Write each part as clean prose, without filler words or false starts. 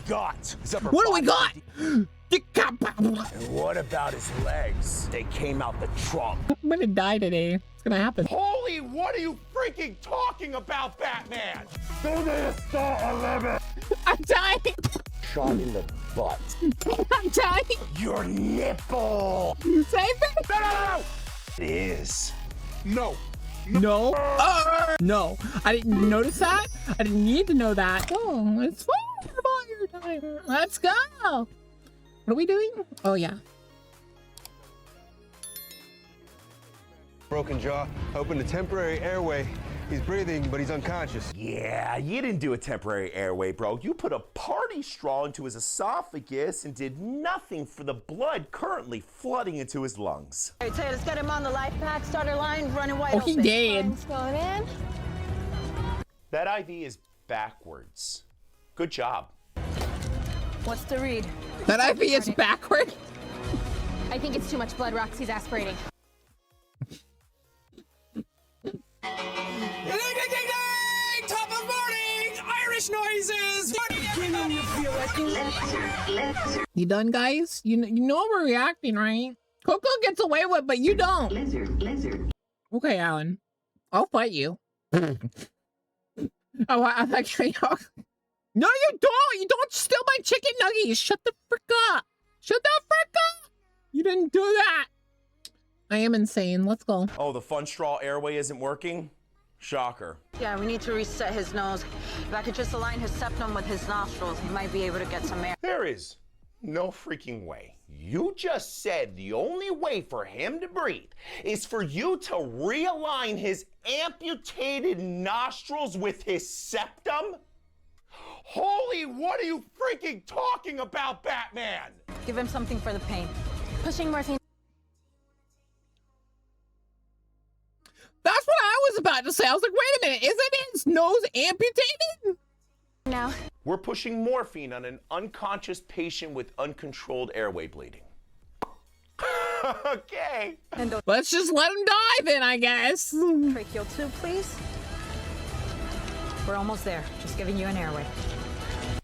got? What do we got? And what about his legs? They came out the trunk. I'm gonna die today. What's gonna happen? Holy, what are you freaking talking about, Batman? Do they start 11? I'm dying. Shot in the butt. I'm dying. Your nipple. Save it. No. It is. No. No. No. I didn't notice that. I didn't need to know that. Oh, it's fine. Your time. Let's go. What are we doing? Oh, yeah. Broken jaw, opened a temporary airway. He's breathing, but he's unconscious. Yeah, you didn't do a temporary airway, bro. You put a party straw into his esophagus and did nothing for the blood currently flooding into his lungs. All right, let's get him on the life pack. Starter line running wide Oh, open. he did. What's going in? That IV is backwards. Good job. What's the read? That IV is backward. I think it's too much blood. Roxy's aspirating. Top of morning! Irish noises! You done, guys? You know we're reacting, right? Coco gets away with, but you don't. Lizard. Okay, Alan. I'll fight you. Oh, I'm actually. No, you don't. You don't steal my chicken nuggets. Shut the frick up. Shut the frick up. You didn't do that. I am insane. Let's go. Oh, the fun straw airway isn't working? Shocker. Yeah, we need to reset his nose. If I could just align his septum with his nostrils, he might be able to get some air. There is no freaking way. You just said the only way for him to breathe is for you to realign his amputated nostrils with his septum? Holy, what are you freaking talking about, Batman? Give him something for the pain. Pushing morphine. That's what I was about to say. I was like, wait a minute. Isn't his nose amputated? Now. We're pushing morphine on an unconscious patient with uncontrolled airway bleeding. Okay. And Let's just let him die then, I guess. tracheal tube, please. We're almost there. Just giving you an airway.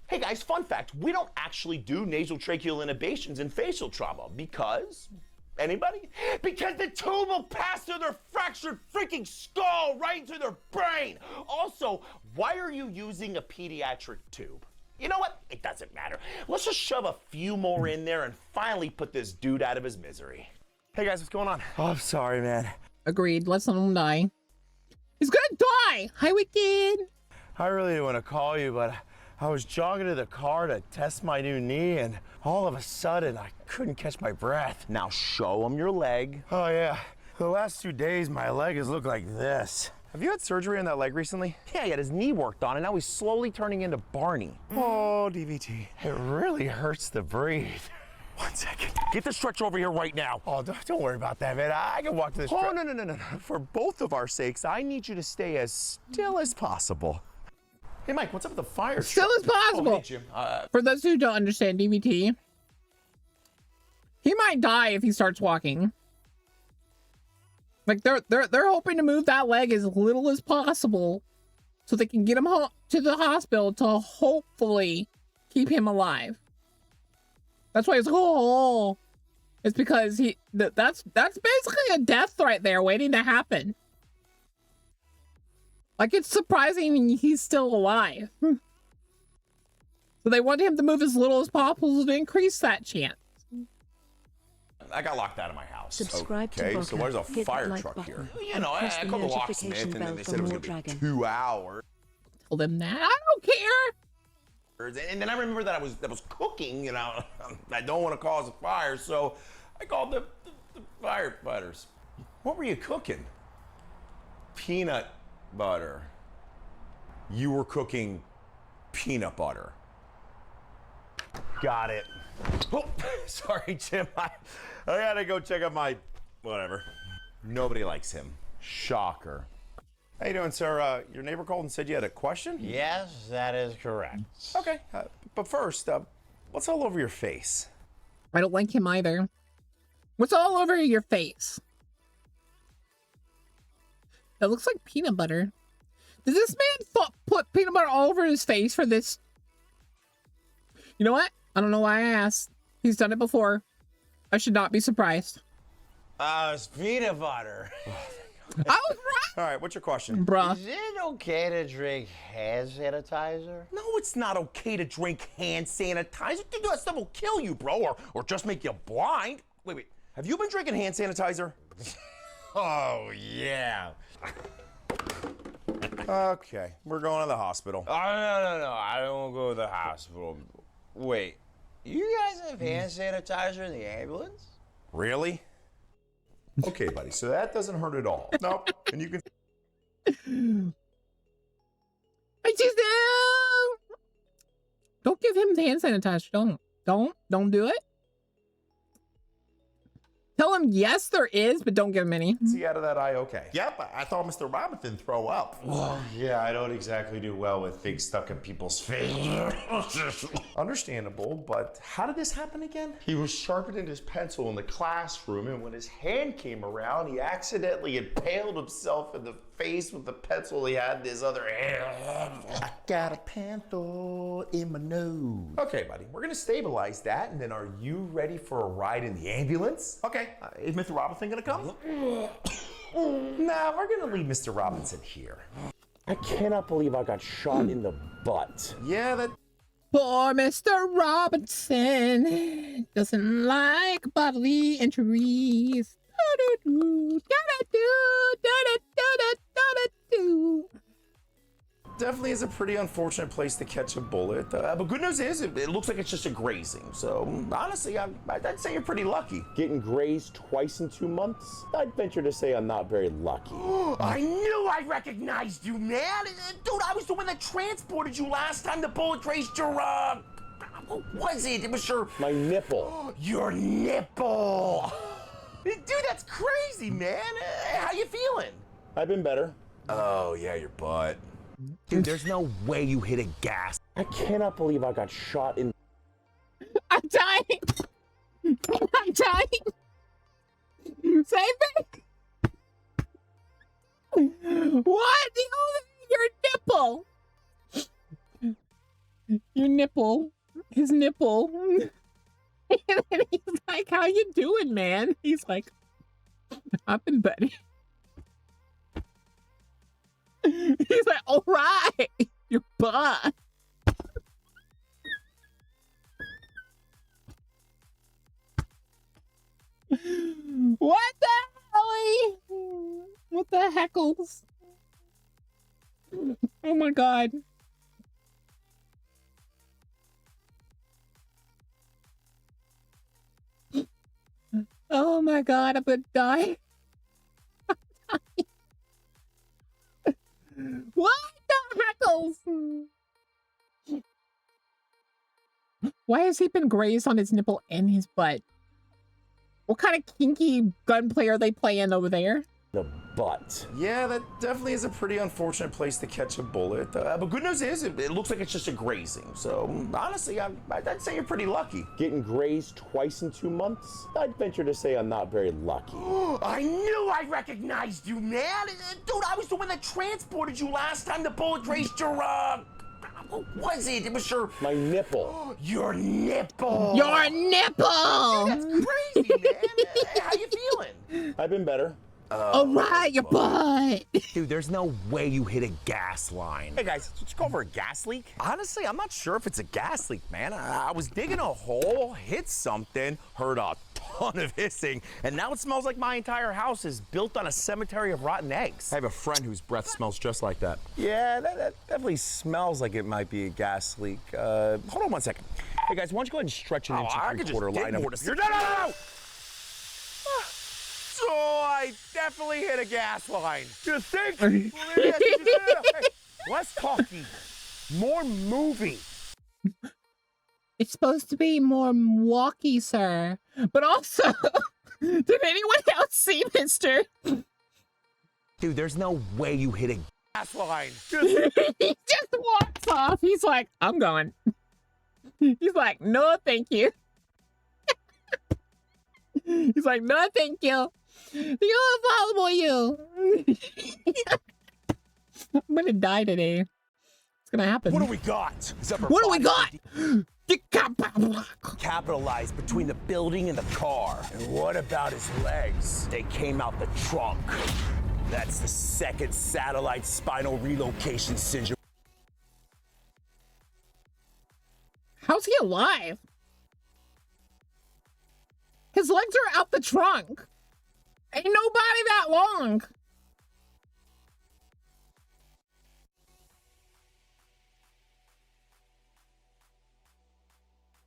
Hey guys, fun fact, we don't actually do nasal tracheal intubations in facial trauma because, anybody? Because the tube will pass through their fractured freaking skull right into their brain. Also, why are you using a pediatric tube? You know what? It doesn't matter. Let's just shove a few more in there and finally put this dude out of his misery. Hey guys, what's going on? Oh, I'm sorry, man. Agreed. Let's let him die. He's gonna die. Hi, Wicked. I really didn't want to call you, but I was jogging to the car to test my new knee, and all of a sudden, I couldn't catch my breath. Now show him your leg. Oh, yeah. The last 2 days, my leg has looked like this. Have you had surgery on that leg recently? Yeah, he had his knee worked on, and now he's slowly turning into Barney. Oh, DVT. It really hurts to breathe. 1 second. Get the stretcher over here right now. Oh, don't worry about that, man. I can walk to the stretcher. Oh, no. For both of our sakes, I need you to stay as still as possible. Hey, Mike, what's up with the fire Still truck? as possible. Oh, hey, Jim. For those who don't understand DVT, he might die if he starts walking. Like they're hoping to move that leg as little as possible so they can get him to the hospital to hopefully keep him alive. That's why it's oh, it's because that's basically a death threat there waiting to happen. Like, it's surprising he's still alive. So they want him to move as little as possible to increase that chance. I got locked out of my house. Subscribe to okay, Boka. so where's a Hit fire that like truck button. here? You know, I Press the called the notification locksmith, and then bell they for said it was more going to be dragon. 2 hours. Told him that. I don't care. And then I remember that I was cooking, you know. I don't want to cause a fire, so I called the firefighters. What were you cooking? Peanut butter. You were cooking peanut butter. Got it. Oh, sorry, Jim. I gotta go check out my whatever. Nobody likes him. Shocker. How you doing, sir? Your neighbor called and said you had a question? Yes, that is correct. Okay, but first, what's all over your face? I don't like him either. What's all over your face? It looks like peanut butter. Did this man put peanut butter all over his face for this? You know what? I don't know why I asked. He's done it before. I should not be surprised. It's peanut butter. I was right. All right, what's your question? Bruh. Is it okay to drink hand sanitizer? No, it's not okay to drink hand sanitizer. Dude, that stuff will kill you, bro, or just make you blind. Wait. Have you been drinking hand sanitizer? Oh, yeah. Okay, we're going to the hospital. Oh, no. I don't want to go to the hospital. Wait, you guys have hand sanitizer in the ambulance? Really? Okay, buddy, so that doesn't hurt at all. Nope, and you can... I just don't give him the hand sanitizer. Don't do it. Tell him yes, there is, but don't give him any. See out of that eye, okay. Yep, I thought Mr. Robinson throw up. Well, yeah, I don't exactly do well with things stuck in people's face. Understandable, but how did this happen again? He was sharpening his pencil in the classroom, and when his hand came around, he accidentally impaled himself in the face with the pencil he had in his other hand. I got a pencil in my nose. Okay, buddy, we're gonna stabilize that, and then are you ready for a ride in the ambulance? Okay, is Mr. Robinson gonna come? Nah, we're gonna leave Mr. Robinson here. I cannot believe I got shot in the butt. Yeah, that... Poor Mr. Robinson doesn't like bodily injuries. Definitely is a pretty unfortunate place to catch a bullet. But good news is, it looks like it's just a grazing. So honestly, I'd say you're pretty lucky. Getting grazed twice in 2 months? I'd venture to say I'm not very lucky. I knew I recognized you, man! Dude, I was the one that transported you last time the bullet grazed your, what was it? It was your... My nipple. Your nipple! Dude, that's crazy, man. How you feeling? I've been better. Oh, yeah, your butt. Dude, there's no way you hit a gas. I cannot believe I got shot in... I'm dying! I'm dying! Save me! What? Your nipple! Your nipple. His nipple. And then he's like, how you doing, man? He's like, I've been better. He's like, all right, your butt. What the hell? What the heckles? Oh my god. Oh my god, I'm gonna die. I'm dying. What the heckles? Why has he been grazed on his nipple and his butt? What kind of kinky gunplay are they playing over there? The butt. Yeah, that definitely is a pretty unfortunate place to catch a bullet. But good news is, it looks like it's just a grazing. So honestly, I'd say you're pretty lucky. Getting grazed twice in 2 months? I'd venture to say I'm not very lucky. I knew I recognized you, man! Dude, I was the one that transported you last time the bullet grazed your, what was it? It was your... My nipple. Your nipple! Your nipple! Dude, that's crazy, man! How you feeling? I've been better. All right, your butt. Dude, there's no way you hit a gas line. Hey guys, did you go over a gas leak? Honestly, I'm not sure if it's a gas leak, man. I was digging a hole, hit something, heard a ton of hissing, and now it smells like my entire house is built on a cemetery of rotten eggs. I have a friend whose breath smells just like that. Yeah, that definitely smells like it might be a gas leak. Hold on one second. Hey guys, why don't you go ahead and stretch an inch and three-quarter line up. No! So I definitely hit a gas line. You think? Less talking, more moving. It's supposed to be more walky, sir. But also, did anyone else see Mr.? Dude, there's no way you hit a gas line. He just walks off. He's like, I'm going. He's like, no, thank you. He's like, no, thank you. You follow you. I'm gonna die today. It's gonna happen. What do we got? What do we got? The Captain capitalized between the building and the car. And what about his legs? They came out the trunk. That's the second satellite spinal relocation syndrome. How's he alive? His legs are out the trunk. Ain't nobody that long.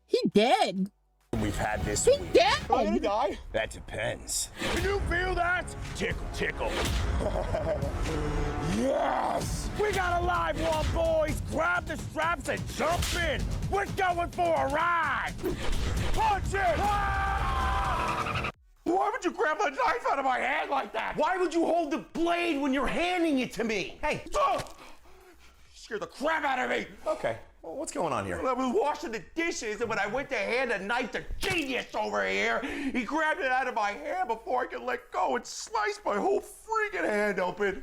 He dead. We've had this He week. dead. Am I gonna die? That depends. Can you feel that? Tickle, tickle. Yes! We got a live one, boys. Grab the straps and jump in. We're going for a ride. Punch it! Ah! Why would you grab the knife out of my hand like that? Why would you hold the blade when you're handing it to me? Hey! Oh! Scared the crap out of me. Okay. Well, what's going on here? Well, I was washing the dishes, and when I went to hand a knife to genius over here, he grabbed it out of my hand before I could let go and sliced my whole freaking hand open.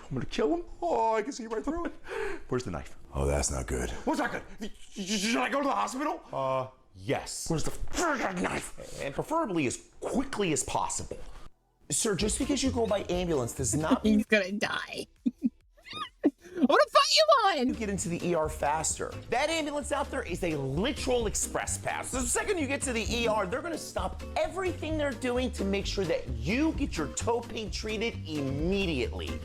I'm gonna kill him? Oh, I can see right through it. Where's the knife? Oh, that's not good. What's not good? Should I go to the hospital? Yes. Where's the freaking knife? And preferably as quickly as possible. Sir, just because you go by ambulance does not mean He's gonna die. What a fight you you on! get into the ER faster. That ambulance out there is a literal express pass. The second you get to the ER, they're gonna stop everything they're doing to make sure that you get your toe pain treated immediately.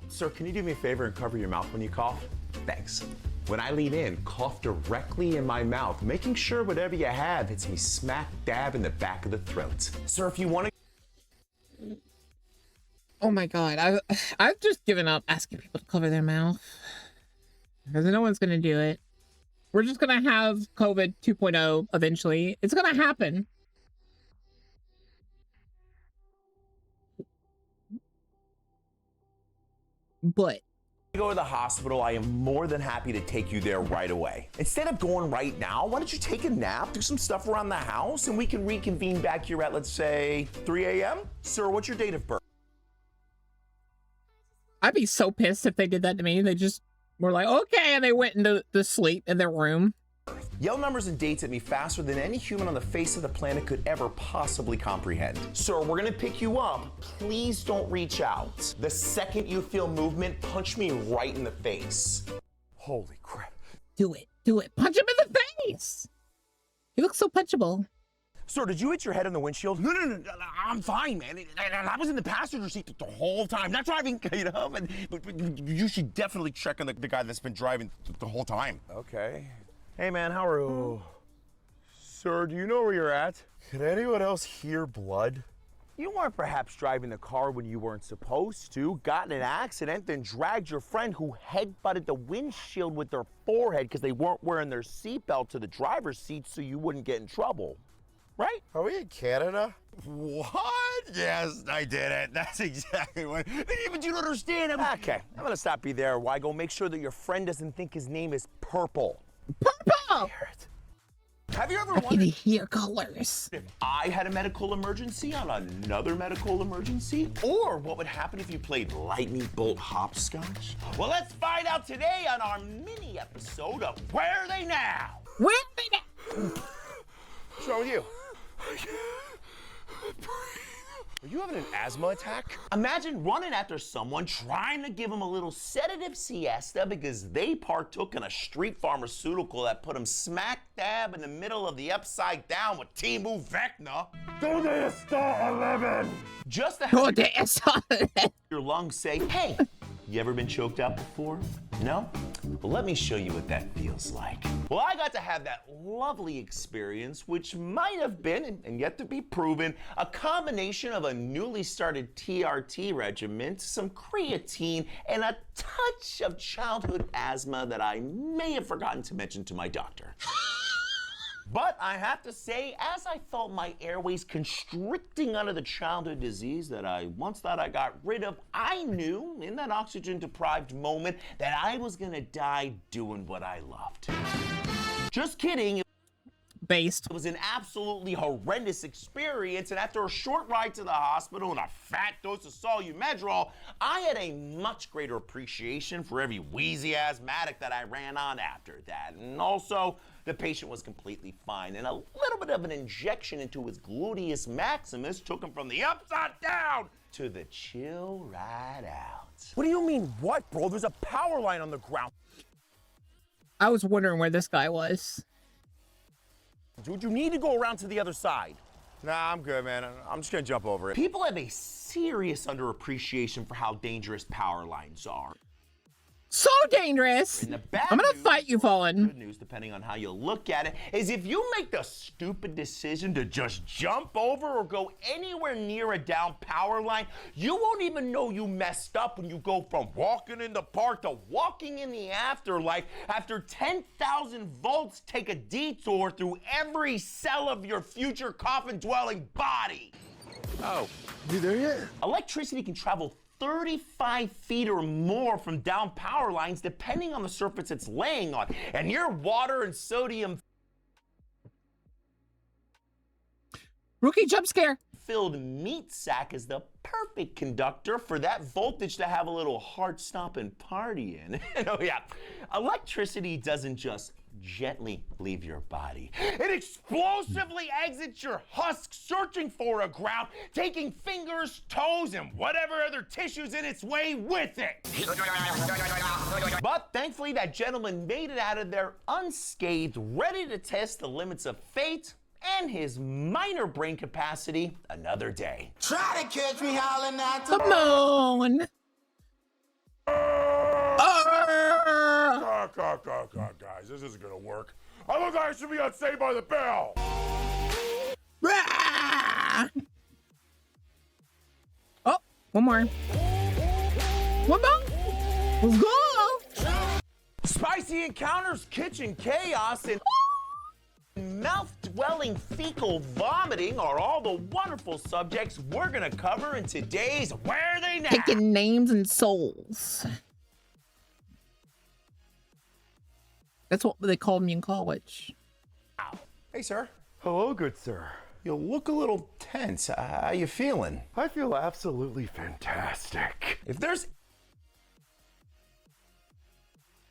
Sir, can you do me a favor and cover your mouth when you cough? Thanks. When I lean in, cough directly in my mouth, making sure whatever you have hits me smack dab in the back of the throat. Sir, if you want to Oh my god, I've just given up asking people to cover their mouth. Because no one's gonna do it. We're just gonna have COVID 2.0 eventually. It's gonna happen. But go to the hospital, I am more than happy to take you there right away. Instead of going right now, why don't you take a nap, do some stuff around the house, and we can reconvene back here at, let's say, 3 a.m.? Sir, what's your date of birth? I'd be so pissed if they did that to me. They just were like, okay, and they went into the sleep in their room. Yell numbers and dates at me faster than any human on the face of the planet could ever possibly comprehend. Sir, we're gonna pick you up. Please don't reach out. The second you feel movement, punch me right in the face. Holy crap. Do it. Do it. Punch him in the face. He looks so punchable. Sir, did you hit your head on the windshield? No, I'm fine, man. I was in the passenger seat the whole time, not driving, you know, but you should definitely check on the guy that's been driving the whole time. Okay. Hey, man, how are you? Sir, do you know where you're at? Can anyone else hear blood? You weren't perhaps driving the car when you weren't supposed to, got in an accident, then dragged your friend who headbutted the windshield with their forehead because they weren't wearing their seatbelt to the driver's seat so you wouldn't get in trouble. Right? Are we in Canada? What? Yes, I did it. That's exactly what. But you don't understand. Okay, I'm gonna stop you there. Why go make sure that your friend doesn't think his name is Purple. Purple! Have you ever I can wondered hear colors. if I had a medical emergency on another medical emergency? Or what would happen if you played lightning bolt hopscotch? Well, let's find out today on our mini episode of Where Are They Now? Where are they now? What's wrong with you? Are you having an asthma attack? Imagine running after someone trying to give them a little sedative siesta because they partook in a street pharmaceutical that put them smack dab in the middle of the upside down with Timu Vecna. Do they start 11? Just to have Oh, that's your lungs say, hey, you ever been choked out before? No? Well, let me show you what that feels like. Well, I got to have that lovely experience, which might have been, and yet to be proven, a combination of a newly started TRT regimen, some creatine, and a touch of childhood asthma that I may have forgotten to mention to my doctor. But I have to say, as I felt my airways constricting under the childhood disease that I once thought I got rid of, I knew in that oxygen-deprived moment that I was gonna die doing what I loved. Just kidding. based. It was an absolutely horrendous experience, and after a short ride to the hospital and a fat dose of Solumedrol, I had a much greater appreciation for every wheezy asthmatic that I ran on after that. And also, the patient was completely fine, and a little bit of an injection into his gluteus maximus took him from the upside down to the chill right out. What do you mean, what, bro? There's a power line on the ground. I was wondering where this guy was. Dude, you need to go around to the other side. Nah, I'm good, man. I'm just gonna jump over it. People have a serious underappreciation for how dangerous power lines are. So dangerous. And the bad I'm gonna news, fight you, or Fallen. Good news, depending on how you look at it, is if you make the stupid decision to just jump over or go anywhere near a down power line, you won't even know you messed up when you go from walking in the park to walking in the afterlife after 10,000 volts take a detour through every cell of your future coffin-dwelling body. Oh, you there yet? Electricity can travel 35 feet or more from down power lines depending on the surface it's laying on. And your water and sodium Rookie jump scare. filled meat sack is the perfect conductor for that voltage to have a little heart-stopping party in. And oh yeah, electricity doesn't just gently leave your body. It explosively exits your husk, searching for a ground, taking fingers, toes, and whatever other tissues in its way with it. But thankfully, that gentleman made it out of there unscathed, ready to test the limits of fate and his minor brain capacity another day. Try to catch me howling at the Come on. Guys, this isn't gonna work. I look like I should be on Saved by the Bell. Oh, one more. One more. Let's go. Spicy encounters, kitchen chaos, and mouth-dwelling fecal vomiting are all the wonderful subjects we're gonna cover in today's Where Are They Now? Taking names and souls. That's what they called me in college. Hey, sir. Hello, good sir. You look a little tense. How you feeling? I feel absolutely fantastic. If there's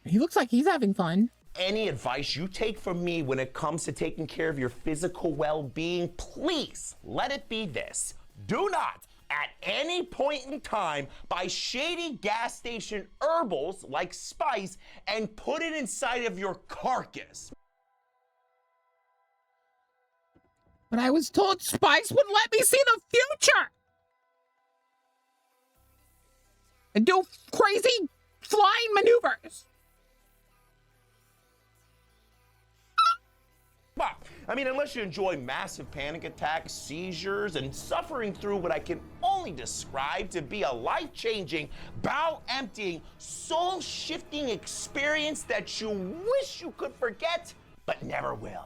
He looks like he's having fun. any advice you take from me when it comes to taking care of your physical well-being, please let it be this. Do not, at any point in time, buy shady gas station herbals like spice and put it inside of your carcass. But I was told Spice would let me see the future. And do crazy flying maneuvers. Well, I mean, unless you enjoy massive panic attacks, seizures, and suffering through what I can only describe to be a life-changing, bowel-emptying, soul-shifting experience that you wish you could forget, but never will.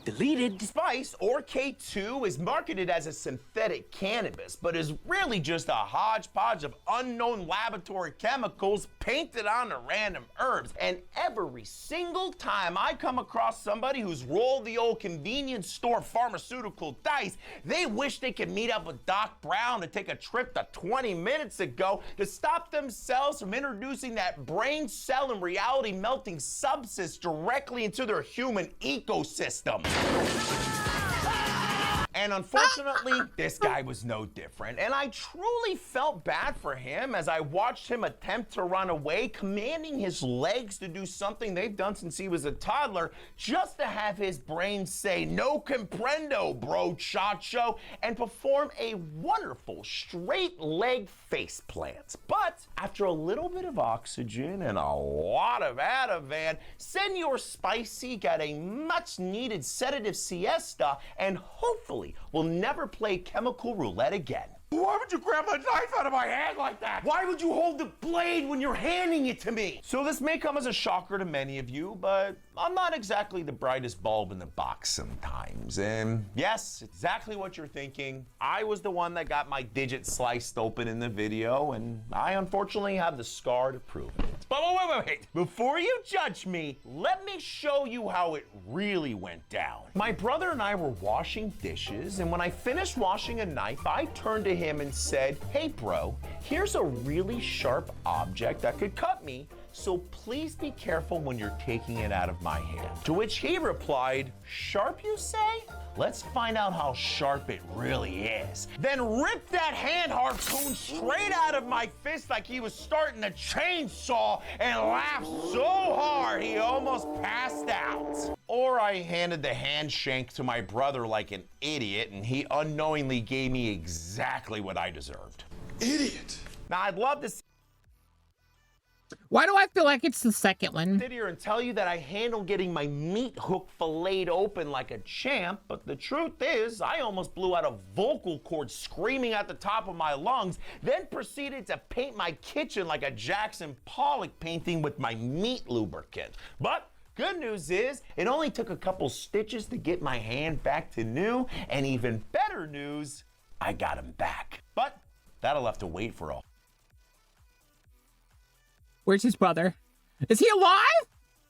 Deleted. Spice, or K2, is marketed as a synthetic cannabis, but is really just a hodgepodge of unknown laboratory chemicals painted onto random herbs. And every single time I come across somebody who's rolled the old convenience store pharmaceutical dice, they wish they could meet up with Doc Brown to take a trip to 20 minutes ago to stop themselves from introducing that brain cell and reality melting substance directly into their human ecosystem. And unfortunately, this guy was no different. And I truly felt bad for him as I watched him attempt to run away, commanding his legs to do something they've done since he was a toddler, just to have his brain say, no comprendo, bro, chacho, and perform a wonderful straight leg face plant. But after a little bit of oxygen and a lot of Ativan, Senor Spicy got a much needed sedative siesta and hopefully will never play chemical roulette again. Why would you grab a knife out of my hand like that? Why would you hold the blade when you're handing it to me? So this may come as a shocker to many of you, but I'm not exactly the brightest bulb in the box sometimes. And yes, exactly what you're thinking. I was the one that got my digit sliced open in the video, and I unfortunately have the scar to prove it. But wait. Before you judge me, let me show you how it really went down. My brother and I were washing dishes, and when I finished washing a knife, I turned to him and said, hey bro, here's a really sharp object that could cut me. so please be careful when you're taking it out of my hand. To which he replied, sharp you say? Let's find out how sharp it really is. Then ripped that hand harpoon straight out of my fist like he was starting a chainsaw and laughed so hard he almost passed out. Or I handed the hand shank to my brother like an idiot and he unknowingly gave me exactly what I deserved. Idiot. Now I'd love to Why do I feel like it's the second one? sit here and tell you that I handled getting my meat hook filleted open like a champ, but the truth is I almost blew out a vocal cord screaming at the top of my lungs, then proceeded to paint my kitchen like a Jackson Pollock painting with my meat lubricant. But good news is it only took a couple stitches to get my hand back to new, and even better news, I got him back. But that'll have to wait for all. Where's his brother? Is he alive?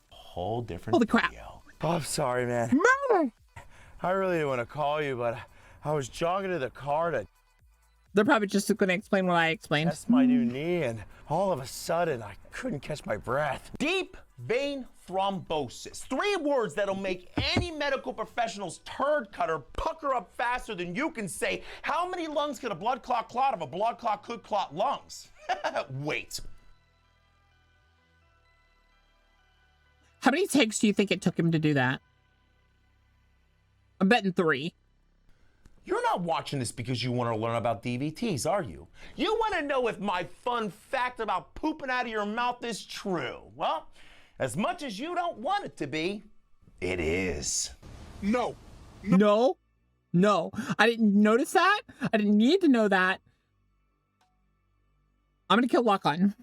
Whole different Holy crap. video. Oh, I'm sorry, man. Murder! I really didn't want to call you, but I was jogging to the car to They're probably just going to explain what I explained. test my new knee, and all of a sudden, I couldn't catch my breath. Deep vein thrombosis. 3 words that'll make any medical professional's turd cutter pucker up faster than you can say, how many lungs could a blood clot clot if a blood clot could clot lungs? Wait. How many takes do you think it took him to do that? I'm betting 3. You're not watching this because you want to learn about DVTs, are you? You want to know if my fun fact about pooping out of your mouth is true. Well, as much as you don't want it to be, it is. No. No. No. I didn't notice that. I didn't need to know that. I'm going to kill Lock-On.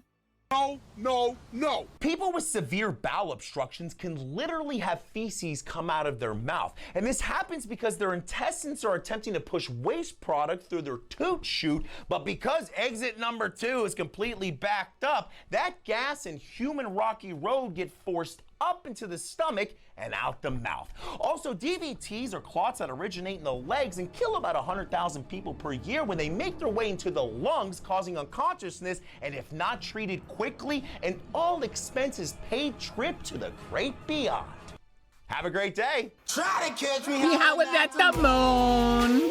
No, no, no. People with severe bowel obstructions can literally have feces come out of their mouth. And this happens because their intestines are attempting to push waste product through their toot chute, but because exit number 2 is completely backed up, that gas and human rocky road get forced up into the stomach and out the mouth. Also, DVTs are clots that originate in the legs and kill about 100,000 people per year when they make their way into the lungs, causing unconsciousness, and if not treated quickly, an all expenses paid trip to the great beyond. Have a great day. Try to catch me. How was that the moon?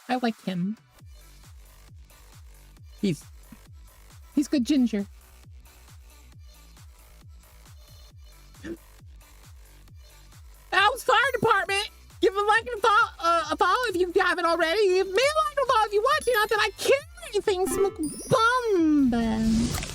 I like him. He's good ginger. Al's Fire Department! Give a like and a follow if you haven't already. Give me a like and a follow if you want to. Not that I care anything. Smoke bomb.